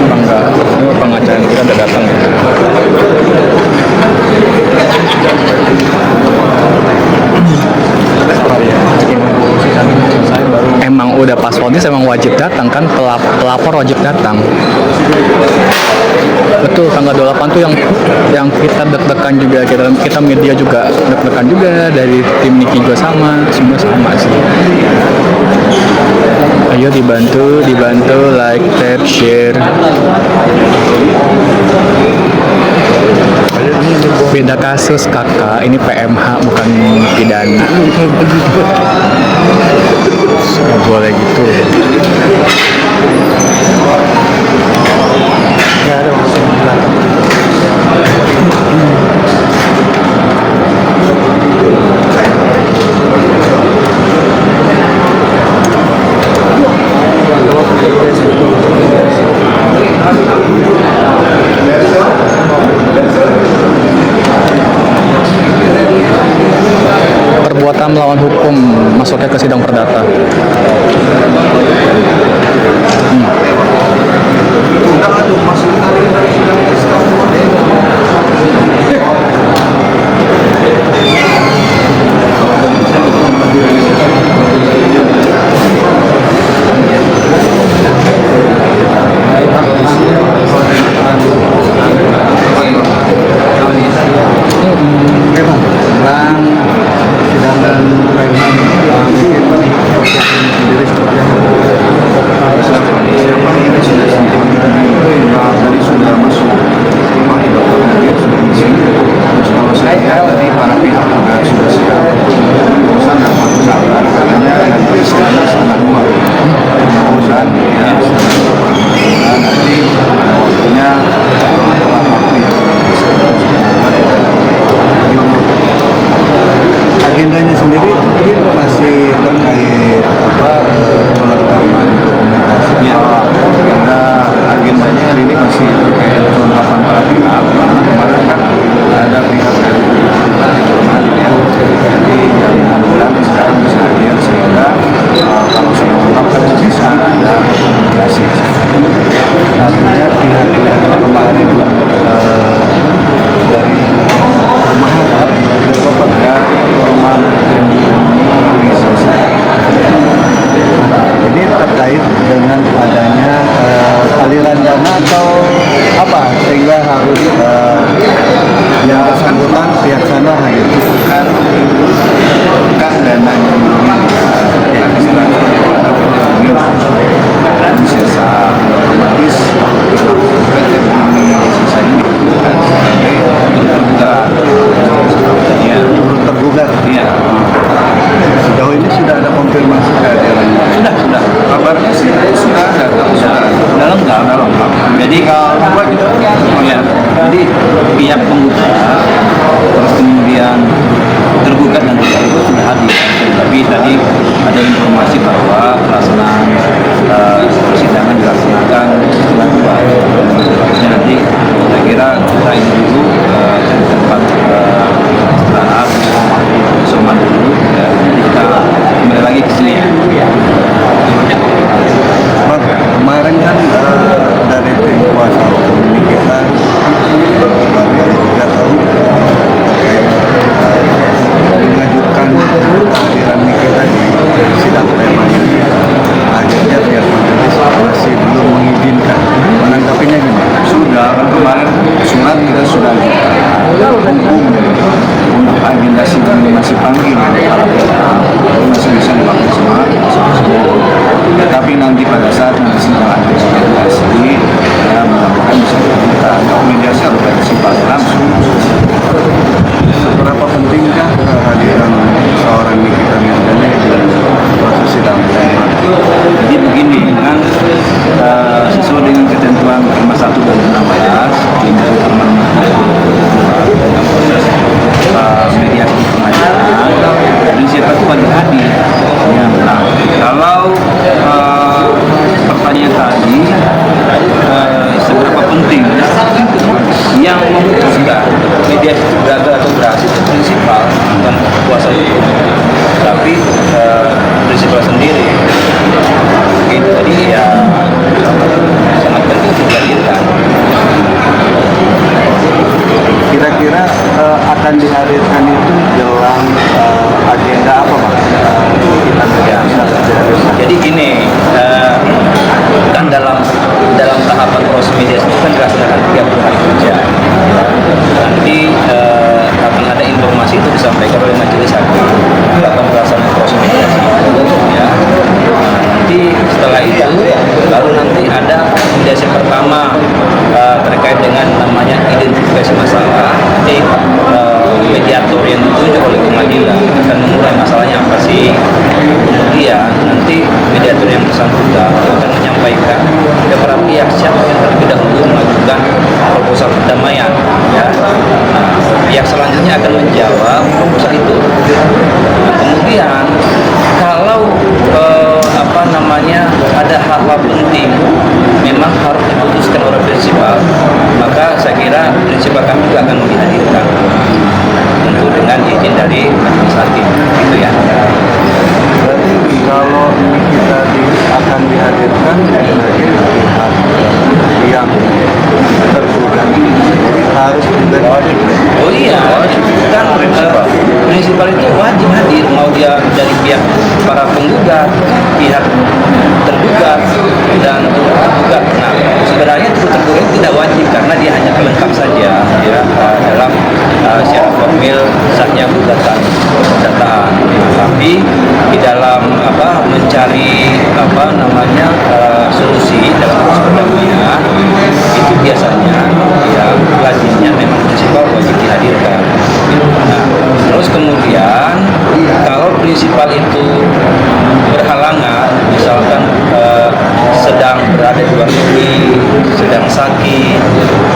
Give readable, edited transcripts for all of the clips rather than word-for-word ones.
Bangga, ini pengacara kita udah datang ya. Emang udah pas vonis emang wajib datang kan, pelapor wajib datang. Betul, tanggal 28 tuh yang kita deg-degan juga, kita media juga deg-degan juga, dari tim Niki juga sama, semua sama sih. Ayo dibantu like, tab, share. Beda kasus kakak, ini PMH bukan pidana. Nggak boleh gitu. Nggak ada maksud di belakang. Perbuatan melawan hukum masuknya ke sidang perdata. Agendanya sendiri masih terkait kelengkapan dokumentasi. Ya, karena agendanya hari ini masih terkait kelengkapan para pihak. Kemarin kan ada pihak dari ya. Jadi mudah-mudahan sekarang bisa hadir sehingga kalau sudah lengkap kan bisa ada komunikasi. Artinya pihak yang kemarin dari perumahan Ya, perumahan yang selesai. ini terkait dengan adanya aliran dana atau apa sehingga harus yang bersangkutan pihak sana hadir. Kan dananya yang istilahnya bisa otomatis PT Bumi Sisa ini Tergugat. Iya. Sejauh ini sudah ada konfirmasi kehadirannya. Sudah. Kabarnya sih sudah ada. Sudah lengkap. Jadi kalau jadi pihak penggugat terus kemudian tergugat dan tergugat itu sudah hadir. Tapi tadi ada informasi bahwa pelaksanaan persidangan dilaksanakan setelah 2. Nanti saya kira kita ini dulu dari tempat istirahat isoman dulu. Nanti kita kembali lagi ke sini. Bang, kemarin kan dari tim kuasa hukum ini kita juga tahu mengajukan kehadiran Nikita di sidang tema ini. Akhirnya pihak majelis masih belum mengizinkan. Menanggapinya gimana? Sudah kemarin surat kita sudah untuk agenda sidang masih panggil para pihak masih bisa dimaksimal. Tetapi nanti pada saat nanti sidang ada mediasi, ya mudah-mudahan bisa dibuka. Kalau mediasi harus bersifat langsung. Seberapa pentingkah kehadiran seorang Nikita Mirzani di proses sidang tema? Jadi begini, dengan sesuai dengan ketentuan 51 dan 16 ini dalam proses mediasi pengadilan, jadi siapa itu wajib hadir. Ya, nah, kalau pertanyaan tadi seberapa penting yang memutuskan mediasi itu gagal atau berhasil itu prinsipal bukan kuasa hukum, tapi prinsipal sendiri. mediator yang bersangkutan akan menyampaikan kepada para pihak siapa yang terlebih dahulu mengajukan proposal perdamaian. Ya. Nah, pihak selanjutnya akan menjawab proposal itu. Nah, kemudian kalau ada hal-hal penting memang harus diputuskan oleh prinsipal, maka saya kira prinsipal kami juga akan dihadirkan tentu dengan izin dari majelis hakim, gitu ya. Berarti kalau ini kita akan dihadirkan dari pihak yang tergugat harus juga Oh iya, kan prinsipal itu wajib hadir, mau dia dari pihak para penggugat, pihak tergugat dan tergugat. Nah, sebenarnya tergugat tidak wajib karena dia hanya pelengkap saja ya dalam syarat formil sahnya gugatan perdataan. Tapi di dalam mencari solusi dalam proses perdamaian itu biasanya ya lazimnya memang prinsipal wajib dihadirkan. Nah, terus kemudian kalau prinsipal itu berhalangan, misalkan sedang berada di luar negeri, sedang sakit,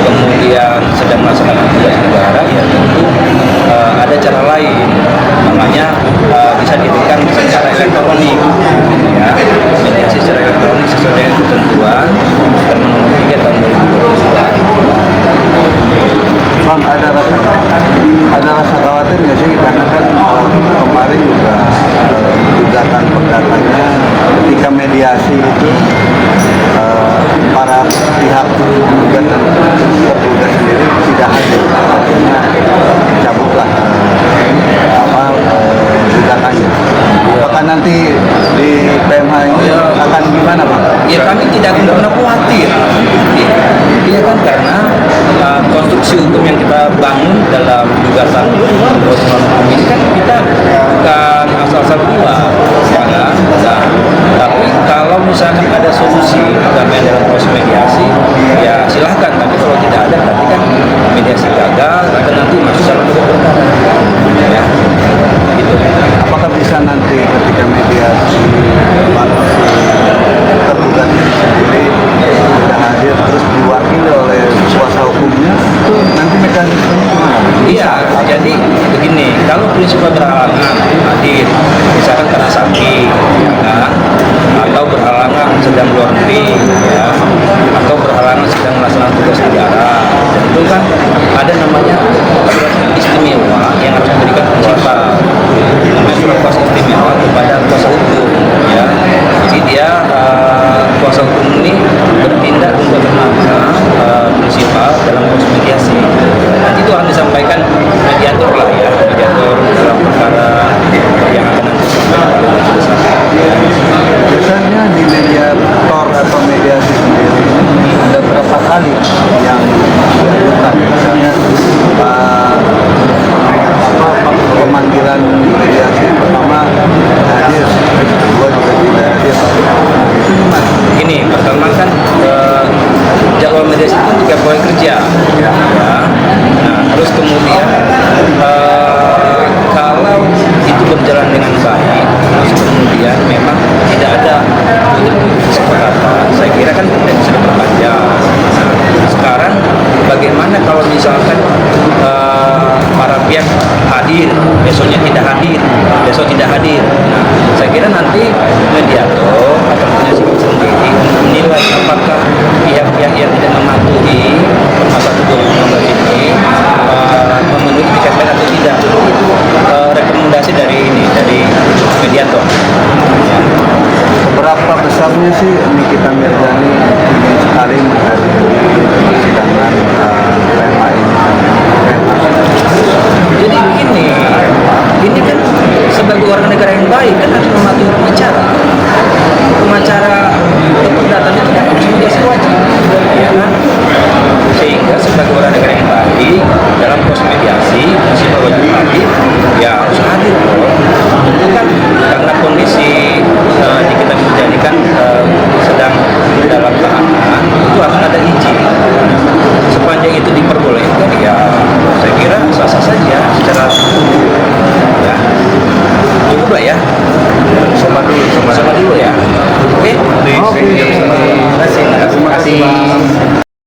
kemudian sedang melaksanakan tugas negara, ya tentu ada cara lain, namanya bisa diberikan secara elektronik, ya, mediasi secara elektronik sesuai dengan ketentuan Permen Nomor 3 Tahun 2022. Bang, ada rasa khawatir nggak sih, karena kan kemarin juga gugatan perdatanya ketika mediasi itu para pihak tergugat dan tergugat sendiri tidak hadir, artinya dicabutlah gugatannya. Apakah nanti di PMH ini akan gimana, Pak? Ya kami tidak pernah khawatir, ya kan, karena konstruksi hukum yang kita bangun dalam gugatan ini kan kita bukan asal-asal buat, ya kan? Nah, tapi kalau misalkan ada solusi perdamaian dalam proses mediasi, ya silahkan. Tapi kalau tidak ada, berarti kan mediasi gagal, dan nanti masuk dalam perkara. Ya, gitu. Apakah bisa nanti ketika mediasi tergugat sendiri tidak hadir terus diwakili oleh kuasa hukumnya, itu nanti mekanismenya gimana? Iya, jadi begini, kalau prinsipal berhalangan hadir, misalkan karena sakit, ya kan, atau berhalangan sedang luar negeri, ya, atau berhalangan sedang melaksanakan tugas negara, itu kan ada namanya surat istimewa yang harus diberikan prinsipal, namanya surat kuasa istimewa kepada kuasa hukum, ya. Jadi dia kuasa hukum ini bertindak untuk memaksa prinsipal dalam proses mediasi. Nanti itu akan disampaikan mediator lah, ya, mediator dalam perkara yang akan nanti disampaikan oleh majelis hakim. Biasanya di mediator atau mediasi sendiri ada berapa kali yang dilakukan, misalnya pemanggilan mediasi pertama hadir, kedua juga tidak hadir, itu gimana? Ini pertama kan jadwal mediasi itu 3 poin kerja, ya. Nah, terus kemudian kalau itu berjalan dengan baik, terus kemudian memang tidak ada kesepakatan, saya kira kan tidak bisa diperpanjang. Nah, sekarang bagaimana kalau misalkan para pihak hadir, besoknya tidak hadir, besok tidak hadir? Nah, saya kira nanti mediator akan punya sikap sendiri menilai apakah pihak-pihak yang tidak mematuhi Perma 1 2016 ini memenuhi KPN atau tidak. Itu rekomendasi dari mediator. Ya. Berapa besarnya sih Nikita Mirzani ingin sekali menghadiri persidangan PMH ini? Jadi ini kan sebagai warga negara yang baik kan harus mematuhi pengacara perdata itu kan harus mediasi wajib, ya kan? Sehingga sebagai warga negara yang baik dalam proses mediasi masih wajib